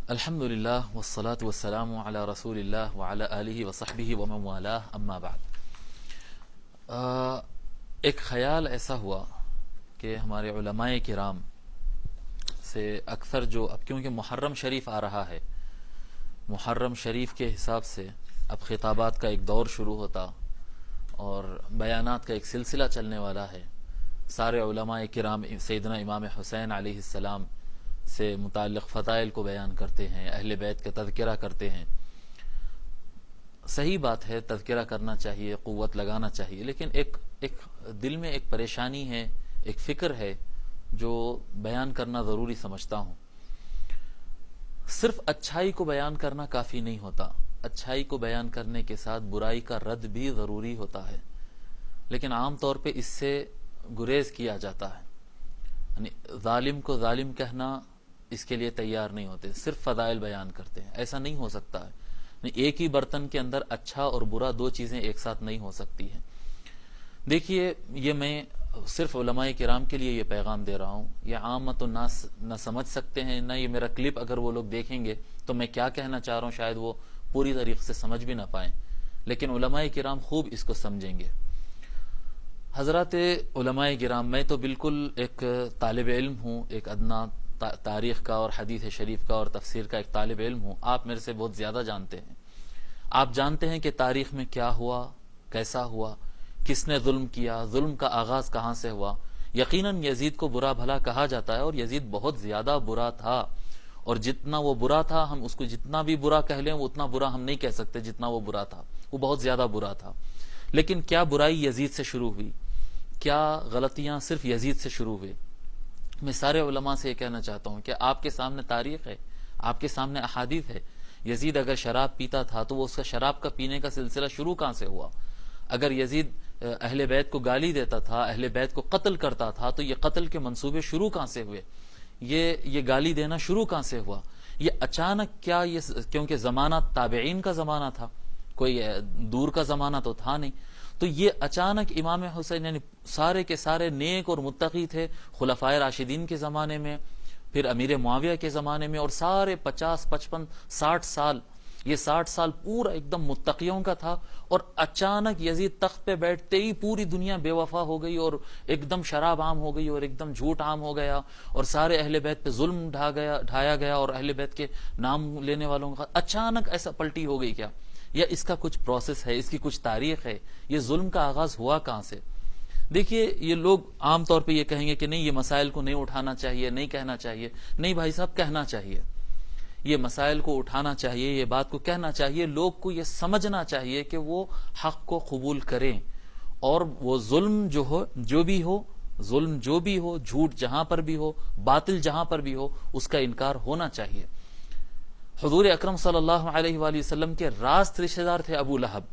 الحمد للہ والصلاة والسلام علی رسول اللہ وعلی آلہ وصحبہ ومن والاه اما بعد۔ ایک خیال ایسا ہوا کہ ہمارے علماء کرام سے اکثر جو اب کیونکہ محرم شریف آ رہا ہے، محرم شریف کے حساب سے اب خطابات کا ایک دور شروع ہوتا اور بیانات کا ایک سلسلہ چلنے والا ہے۔ سارے علماء کرام سیدنا امام حسین علیہ السلام سے متعلق فضائل کو بیان کرتے ہیں، اہل بیت کا تذکرہ کرتے ہیں۔ صحیح بات ہے، تذکرہ کرنا چاہیے، قوت لگانا چاہیے، لیکن ایک دل میں ایک پریشانی ہے، ایک فکر ہے جو بیان کرنا ضروری سمجھتا ہوں۔ صرف اچھائی کو بیان کرنا کافی نہیں ہوتا، اچھائی کو بیان کرنے کے ساتھ برائی کا رد بھی ضروری ہوتا ہے، لیکن عام طور پہ اس سے گریز کیا جاتا ہے، یعنی ظالم کو ظالم کہنا اس کے لیے تیار نہیں ہوتے، صرف فضائل بیان کرتے ہیں۔ ایسا نہیں ہو سکتا ہے، ایک ہی برتن کے اندر اچھا اور برا دو چیزیں ایک ساتھ نہیں ہو سکتی ہیں۔ دیکھیے، یہ میں صرف علماء کرام کے لیے یہ پیغام دے رہا ہوں، یہ عامت الناس نہ سمجھ سکتے ہیں، نہ یہ میرا کلپ اگر وہ لوگ دیکھیں گے تو میں کیا کہنا چاہ رہا ہوں شاید وہ پوری طریقے سے سمجھ بھی نہ پائیں، لیکن علماء کرام خوب اس کو سمجھیں گے۔ حضرات علماء کرام، میں تو بالکل ایک طالب علم ہوں، ایک ادنا تاریخ کا اور حدیث شریف کا اور تفسیر کا ایک طالب علم ہوں۔ آپ میرے سے بہت زیادہ جانتے ہیں، آپ جانتے ہیں کہ تاریخ میں کیا ہوا، کیسا ہوا، کس نے ظلم کیا، ظلم کا آغاز کہاں سے ہوا۔ یقیناً یزید کو برا بھلا کہا جاتا ہے اور یزید بہت زیادہ برا تھا، اور جتنا وہ برا تھا ہم اس کو جتنا بھی برا کہہ لیں اتنا برا ہم نہیں کہہ سکتے جتنا وہ برا تھا، وہ بہت زیادہ برا تھا۔ لیکن کیا برائی یزید سے شروع ہوئی؟ کیا غلطیاں صرف یزید سے شروع ہوئی؟ میں سارے علماء سے یہ کہنا چاہتا ہوں کہ آپ کے سامنے تاریخ ہے، آپ کے سامنے احادیث ہے۔ یزید اگر شراب پیتا تھا تو وہ اس کا شراب کا پینے کا سلسلہ شروع کہاں سے ہوا؟ اگر یزید اہل بیت کو گالی دیتا تھا، اہل بیت کو قتل کرتا تھا تو یہ قتل کے منصوبے شروع کہاں سے ہوئے؟ یہ گالی دینا شروع کہاں سے ہوا؟ یہ اچانک کیا یہ کیونکہ زمانہ تابعین کا زمانہ تھا، کوئی دور کا زمانہ تو تھا نہیں، تو یہ اچانک امام حسین یعنی سارے کے سارے نیک اور متقی تھے خلفائے راشدین کے زمانے میں، پھر امیر معاویہ کے زمانے میں، اور سارے 50 55 60 سال، یہ 60 سال پورا ایک دم متقیوں کا تھا، اور اچانک یزید تخت پہ بیٹھتے ہی پوری دنیا بے وفا ہو گئی اور ایک دم شراب عام ہو گئی اور ایک دم جھوٹ عام ہو گیا، اور سارے اہل بیت پہ ظلم ڈھایا گیا اور اہل بیت کے نام لینے والوں کا اچانک ایسا پلٹی ہو گئی کیا؟ یا اس کا کچھ پروسیس ہے، اس کی کچھ تاریخ ہے؟ یہ ظلم کا آغاز ہوا کہاں سے؟ دیکھیے، یہ لوگ عام طور پہ یہ کہیں گے کہ نہیں، یہ مسائل کو نہیں اٹھانا چاہیے، نہیں کہنا چاہیے۔ نہیں بھائی صاحب، کہنا چاہیے، یہ مسائل کو اٹھانا چاہیے، یہ بات کو کہنا چاہیے، لوگ کو یہ سمجھنا چاہیے کہ وہ حق کو قبول کریں، اور وہ ظلم جو بھی ہو، جھوٹ جہاں پر بھی ہو، باطل جہاں پر بھی ہو، اس کا انکار ہونا چاہیے۔ حضور اکرم صلی اللہ علیہ وآلہ وسلم کے راست رشتہ دار تھے ابو لہب،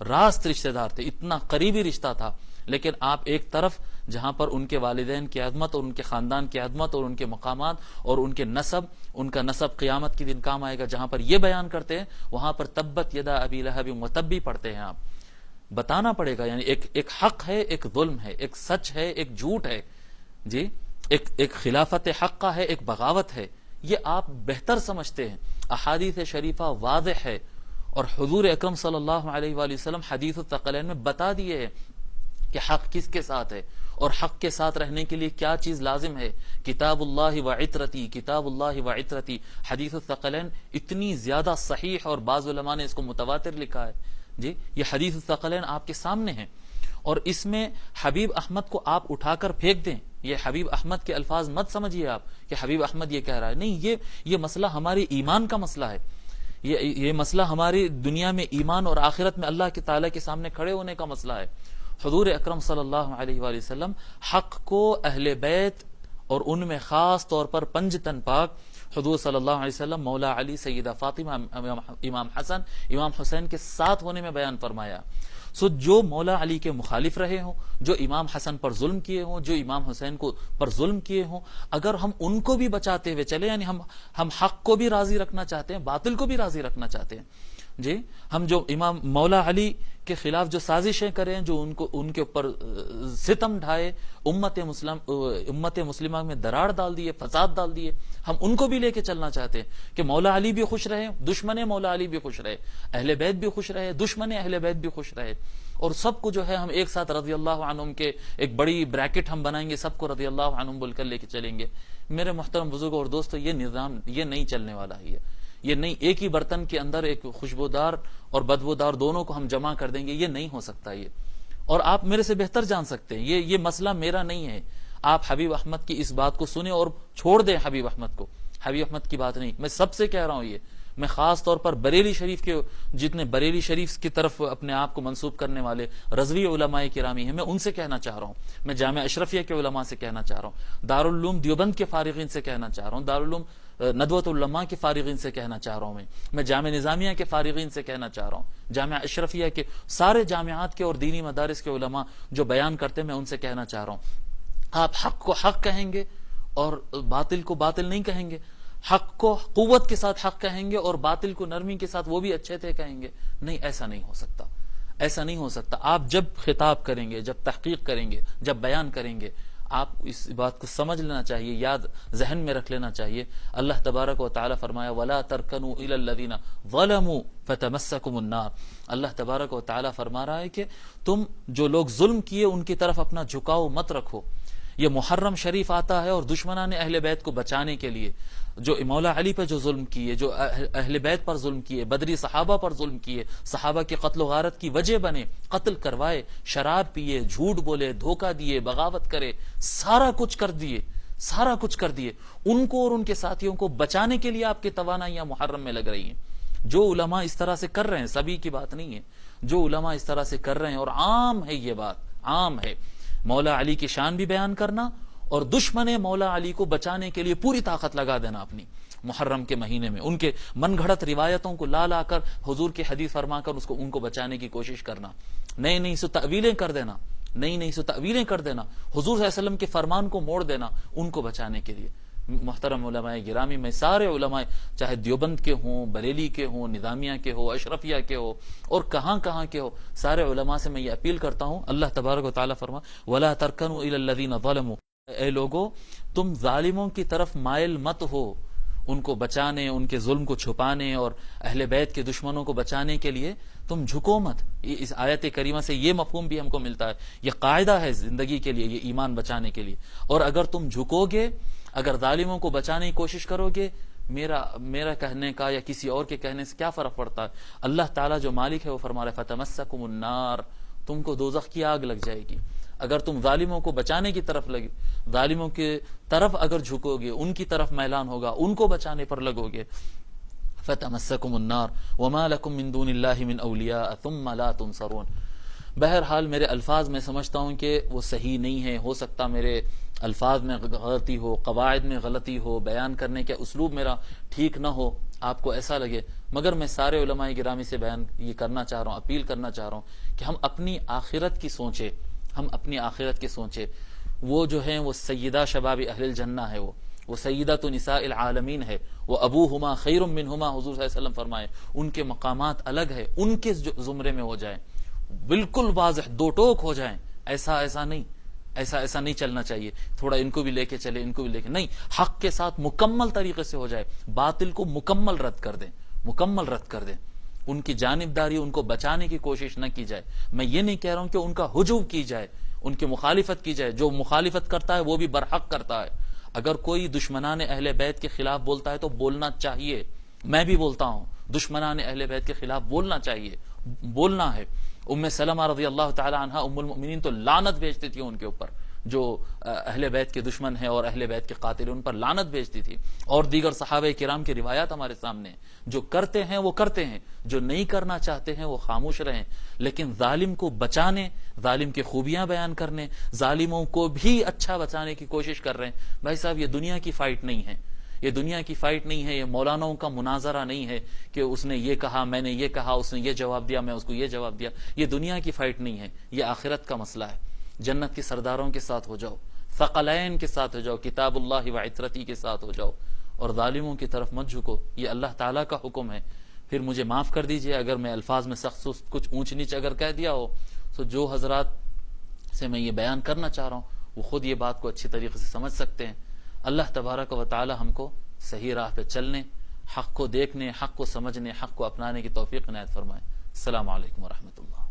راست رشتہ دار تھے، اتنا قریبی رشتہ تھا، لیکن آپ ایک طرف جہاں پر ان کے والدین کی عظمت اور ان کے خاندان کی عظمت اور ان کے مقامات اور ان کا نسب قیامت کے دن کام آئے گا، جہاں پر یہ بیان کرتے ہیں وہاں پر تبت یدا ابی لہب وتب بھی پڑھتے ہیں۔ آپ بتانا پڑے گا، یعنی ایک حق ہے، ایک ظلم ہے، ایک سچ ہے، ایک جھوٹ ہے، جی، ایک خلافت حق کا ہے، ایک بغاوت ہے، یہ آپ بہتر سمجھتے ہیں۔ احادیث شریفہ واضح ہے، اور حضور اکرم صلی اللہ علیہ وآلہ وسلم حدیث الثقلین میں بتا دیے ہیں کہ حق کس کے ساتھ ہے، اور حق کے ساتھ رہنے کے لیے کیا چیز لازم ہے۔ کتاب اللہ و عطرتی، کتاب اللہ و عطرتی، حدیث الثقلین اتنی زیادہ صحیح، اور بعض علماء نے اس کو متواتر لکھا ہے، جی، یہ حدیث الثقلین آپ کے سامنے ہیں، اور اس میں حبیب احمد کو آپ اٹھا کر پھینک دیں، یہ حبیب احمد کے الفاظ مت سمجھیے آپ کہ حبیب احمد یہ کہہ رہا ہے، نہیں، یہ مسئلہ ہماری ایمان کا مسئلہ ہے، یہ مسئلہ ہماری دنیا میں ایمان اور آخرت میں اللہ کے تعالیٰ کے سامنے کھڑے ہونے کا مسئلہ ہے۔ حضور اکرم صلی اللہ علیہ وآلہ وسلم حق کو اہل بیت اور ان میں خاص طور پر پنجتن پاک حضور صلی اللہ علیہ وسلم، مولا علی، سیدہ فاطمہ، امام حسن، امام حسین کے ساتھ ہونے میں بیان فرمایا۔ جو مولا علی کے مخالف رہے ہوں، جو امام حسن پر ظلم کیے ہوں، جو امام حسین پر ظلم کیے ہوں، اگر ہم ان کو بھی بچاتے ہوئے چلے، یعنی ہم حق کو بھی راضی رکھنا چاہتے ہیں، باطل کو بھی راضی رکھنا چاہتے ہیں، جی ہم جو امام مولا علی کے خلاف جو سازشیں کریں، جو ان کے اوپر ستم ڈھائے، امت مسلمہ میں دراڑ ڈال دیے، فساد ڈال دیے، ہم ان کو بھی لے کے چلنا چاہتے ہیں کہ مولا علی بھی خوش رہے، دشمن مولا علی بھی خوش رہے، اہل بیت بھی خوش رہے، دشمن اہل بیت بھی خوش رہے، اور سب کو جو ہے ہم ایک ساتھ رضی اللہ عنہم کے ایک بڑی بریکٹ ہم بنائیں گے، سب کو رضی اللہ عنہم بول کر لے کے چلیں گے۔ میرے محترم بزرگوں اور دوستو، یہ نظام یہ نہیں چلنے والا ہے، یہ نہیں ایک ہی برتن کے اندر ایک خوشبودار اور بدبودار دونوں کو ہم جمع کر دیں گے، یہ نہیں ہو سکتا یہ۔ اور آپ میرے سے بہتر جان سکتے ہیں، یہ مسئلہ میرا نہیں ہے، آپ حبیب احمد کی اس بات کو سنیں اور چھوڑ دیں حبیب احمد کو، حبیب احمد کی بات نہیں، میں سب سے کہہ رہا ہوں، یہ میں خاص طور پر بریلی شریف کے جتنے بریلی شریف کی طرف اپنے آپ کو منسوب کرنے والے رضوی علماء کرامی ہیں، میں ان سے کہنا چاہ رہا ہوں، میں جامعہ اشرفیہ کے علماء سے کہنا چاہ رہا ہوں، دارالعلوم دیوبند کے فارغین سے کہنا چاہ رہا ہوں، دارالعلوم ندوۃ العلماء کے فارغین سے کہنا چاہ رہا ہوں، میں جامعہ نظامیہ کے فارغین سے کہنا چاہ رہا ہوں، جامعہ اشرفیہ کے سارے جامعات کے اور دینی مدارس کے علماء جو بیان کرتے ہیں، میں ان سے کہنا چاہ رہا ہوں، آپ حق کو حق کہیں گے اور باطل کو باطل نہیں کہیں گے، حق کو قوت کے ساتھ حق کہیں گے اور باطل کو نرمی کے ساتھ وہ بھی اچھے تھے کہیں گے، نہیں، ایسا نہیں ہو سکتا، ایسا نہیں ہو سکتا۔ آپ جب خطاب کریں گے، جب تحقیق کریں گے، جب بیان کریں گے، آپ اس بات کو سمجھ لینا چاہیے، یاد ذہن میں رکھ لینا چاہیے، اللہ تبارک و تعالی فرمایا وَلَا تَرْكَنُوا إِلَى الَّذِينَ ظَلَمُوا فَتَمَسَّكُمُ النَّارُ، اللہ تبارک و تعالی فرما رہا ہے کہ تم جو لوگ ظلم کیے ان کی طرف اپنا جھکاؤ مت رکھو۔ یہ محرم شریف آتا ہے اور دشمنان اہل بیت کو بچانے کے لیے، جو مولا علی پہ جو ظلم کیے، جو اہل بیت پر ظلم کیے، بدری صحابہ پر ظلم کیے، صحابہ کے قتل و غارت کی وجہ بنے، قتل کروائے، شراب پیے، جھوٹ بولے، دھوکہ دیے، بغاوت کرے، سارا کچھ کر دیے، ان کو اور ان کے ساتھیوں کو بچانے کے لیے آپ کی توانائیاں محرم میں لگ رہی ہیں۔ جو علماء اس طرح سے کر رہے ہیں، سبھی کی بات نہیں ہے، جو علماء اس طرح سے کر رہے ہیں، اور عام ہے یہ بات، عام ہے، مولا علی کی شان بھی بیان کرنا اور دشمن مولا علی کو بچانے کے لیے پوری طاقت لگا دینا اپنی، محرم کے مہینے میں ان کے من گھڑت روایتوں کو لا کر حضور کی حدیث فرما کر ان کو بچانے کی کوشش کرنا، نئی سو تعویلیں کر دینا، نئی سو تعویلیں کر دینا، حضور صلی اللہ علیہ وسلم کے فرمان کو موڑ دینا ان کو بچانے کے لیے۔ محترم علماء گرامی، میں سارے علماء چاہے دیوبند کے ہوں، بریلی کے ہوں، نظامیہ کے ہو، اشرفیہ کے ہو، اور کہاں کے ہو، سارے علماء سے میں یہ اپیل کرتا ہوں، اللہ تبارک و تعالیٰ فرما وَلَا تَرْكَنُوا إِلَى الَّذِينَ ظَلَمُوا، اے لوگو تم ظالموں کی طرف مائل مت ہو، ان کو بچانے، ان کے ظلم کو چھپانے اور اہل بیت کے دشمنوں کو بچانے کے لیے تم جھکو مت۔ اس آیت کریمہ سے یہ مفہوم بھی ہم کو ملتا ہے، یہ قاعدہ ہے زندگی کے لیے، یہ ایمان بچانے کے لیے، اور اگر تم جھکو گے، اگر ظالموں کو بچانے کی کوشش کرو گے، میرا کہنے کا یا کسی اور کے کہنے سے کیا فرق پڑتا ہے؟ اللہ تعالیٰ جو مالک ہے وہ فرما رہا ہے فَتَمَسَّكُمُ النَّارُ، تم کو دوزخ کی آگ لگ جائے گی اگر تم ظالموں کو بچانے کی طرف لگے، ظالموں کی طرف اگر جھکو گے، ان کی طرف میلان ہوگا، ان کو بچانے پر لگو گے، فَتَمَسَّكُمُ النَّارُ وَمَا لَكُم مِّن دُونِ اللَّهِ مِنْ أَوْلِيَاءَ ثُمَّ لَا تُنصَرُونَ۔ بہرحال میرے الفاظ میں سمجھتا ہوں کہ وہ صحیح نہیں ہے، ہو سکتا میرے الفاظ میں غلطی ہو، قواعد میں غلطی ہو، بیان کرنے کے اسلوب میرا ٹھیک نہ ہو، آپ کو ایسا لگے، مگر میں سارے علماء گرامی سے بیان یہ کرنا چاہ رہا ہوں، اپیل کرنا چاہ رہا ہوں کہ ہم اپنی آخرت کی سوچیں، ہم اپنی آخرت کی سوچیں۔ وہ جو ہیں وہ سیدہ شباب اہل الجنہ ہے، وہ سیدۃ نساء العالمین ہے، وہ ابوہما خیر منہما، حضور صلی اللہ علیہ وسلم فرمائے، ان کے مقامات الگ ہے، ان کے زمرے میں ہو جائیں، بالکل واضح دو ٹوک ہو جائیں، ایسا نہیں چلنا چاہیے، تھوڑا ان کو بھی لے کے چلے، ان کو بھی لے کے نہیں، حق کے ساتھ مکمل طریقے سے ہو جائے، باطل کو مکمل رد کر دیں، ان کی جانبداری، ان کو بچانے کی کوشش نہ کی جائے۔ میں یہ نہیں کہہ رہا ہوں کہ ان کا ہجوم کی جائے، ان کی مخالفت کی جائے، جو مخالفت کرتا ہے وہ بھی برحق کرتا ہے، اگر کوئی دشمنان اہل بیت کے خلاف بولتا ہے تو بولنا چاہیے، میں بھی بولتا ہوں، دشمنان اہل بیت کے خلاف بولنا چاہیے، بولنا ہے۔ ام سلمہ رضی اللہ تعالی عنہا ام المؤمنین تو لعنت بھیجتی تھی ان کے اوپر، جو اہل بیت کے دشمن ہیں اور اہل بیت کے قاتل، ان پر لعنت بھیجتی تھی، اور دیگر صحابہ کرام کی روایات ہمارے سامنے ہیں، جو کرتے ہیں وہ کرتے ہیں، جو نہیں کرنا چاہتے ہیں وہ خاموش رہیں، لیکن ظالم کو بچانے، ظالم کی خوبیاں بیان کرنے، ظالموں کو بھی اچھا بچانے کی کوشش کر رہے ہیں۔ بھائی صاحب، یہ دنیا کی فائٹ نہیں ہے، یہ دنیا کی فائٹ نہیں ہے، یہ مولاناؤں کا مناظرہ نہیں ہے کہ اس نے یہ کہا، میں نے یہ کہا، اس نے یہ جواب دیا، میں اس کو یہ جواب دیا، یہ دنیا کی فائٹ نہیں ہے، یہ آخرت کا مسئلہ ہے۔ جنت کے سرداروں کے ساتھ ہو جاؤ، ثقلین کے ساتھ ہو جاؤ، کتاب اللہ و عترتی کے ساتھ ہو جاؤ، اور ظالموں کی طرف مت جھکو، یہ اللہ تعالیٰ کا حکم ہے۔ پھر مجھے معاف کر دیجئے اگر میں الفاظ میں سخت سست کچھ اونچ نیچ اگر کہہ دیا ہو، تو جو حضرات سے میں یہ بیان کرنا چاہ رہا ہوں وہ خود یہ بات کو اچھی طریقے سے سمجھ سکتے ہیں۔ اللہ تبارک و تعالی ہم کو صحیح راہ پہ چلنے، حق کو دیکھنے، حق کو سمجھنے، حق کو اپنانے کی توفیق عنایت فرمائے۔ السلام علیکم ورحمۃ اللہ۔